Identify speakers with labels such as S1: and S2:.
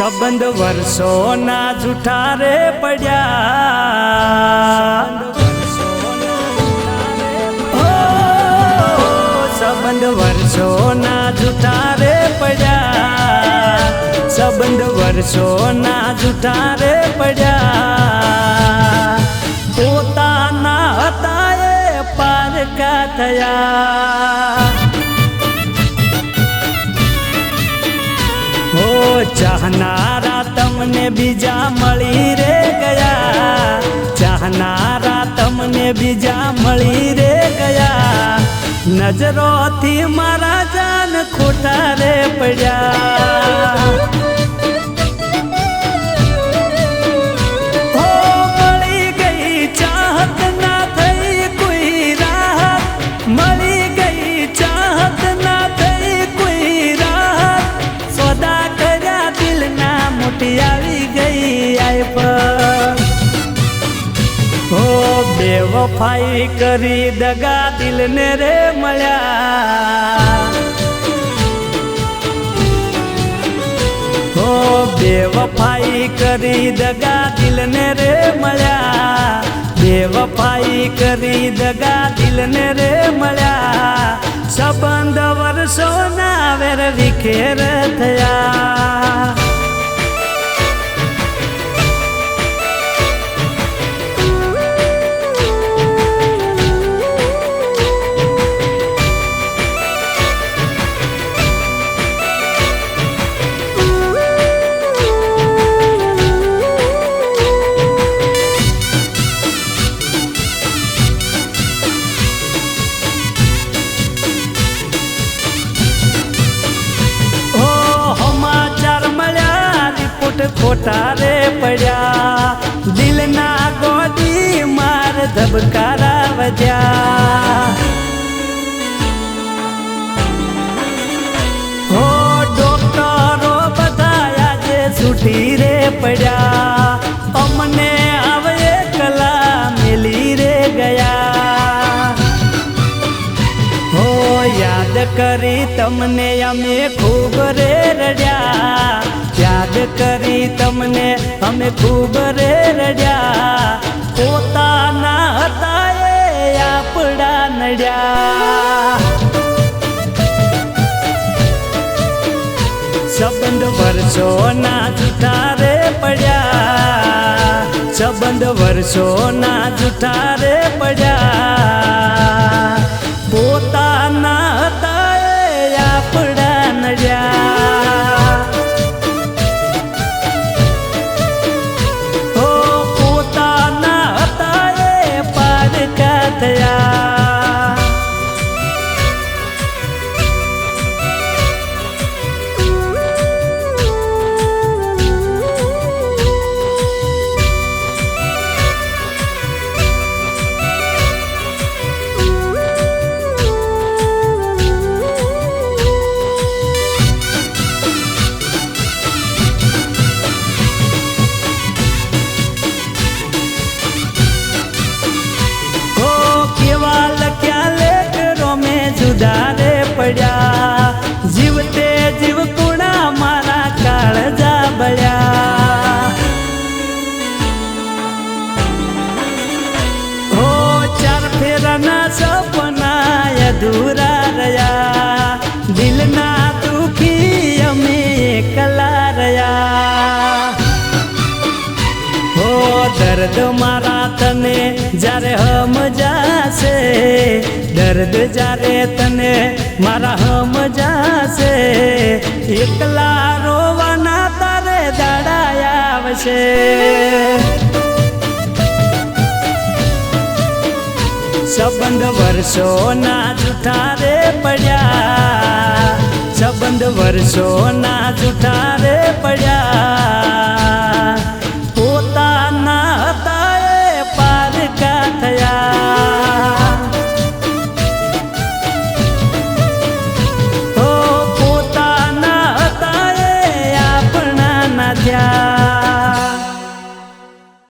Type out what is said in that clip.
S1: સંબંધ વર્ષોના જૂઠા રે પડ્યા, સંબંધ વર્ષોના જૂઠા રે પડ્યા, સંબંધ વર્ષોના જૂઠા રે પડ્યા, પોતાના હતા એ પારકા થયા. ચાહનારા તમને બીજા મળી રે ગયા, ચાહનારા તમને બીજા મળી રે ગયા, નજરોથી મારા જાન ખોટા રે પડ્યા. હો મળી ગઈ ચાહત ના થઈ કોઈ રાહત, મળી ગઈ ચાહત ના થઈ કોઈ રાહત, સોદા આવી ગઈ આય પર. હો બેવફાઈ કરી દગા દિલને રે મળ્યા, હો બેવફાઈ કરી દગા દિલને રે મળ્યા, બેવફાઈ કરી દગા દિલને રે મળ્યા, સંબંધ વર્ષોના વેર વિખેર થયા. ખોટા રે પડ્યા, દિલના ગોડી માર ધબકારા વધ્યા. હો ડોક્ટરો બધા આજે છૂટી રે પડ્યા, અમને આવે કલા મેલી રે ગયા. હો યાદ કરી તમને અમે ખૂબ રે રડ્યા, યાદ કરી તમને અમે ખૂબ રે રડ્યા, પોતાના હતા એ આપડા નડ્યા. સંબંધ વર્ષોના જૂઠા રે પડ્યા, સંબંધ વર્ષોના જૂઠા રે પડ્યા, પોતાના હતા એ આપડા નડ્યા. રે પડ્યા, જીવતે જીવ કુણા મારા કાળજા બળ્યા. હો ચાર ફેરાના સપના અધૂરા રહ્યા, દિલના દુખી અમે એકલા રહ્યા. હો દર્દ મારા તને જ્યારે સમજાશે, દર્દ જ્યારે તને મારા સમજાશે, એકલા રોવાના તારે દાડા આવશે. સંબંધ વર્ષોના જૂઠા રે પડ્યા, સંબંધ વર્ષોના જૂઠા રે પડ્યા.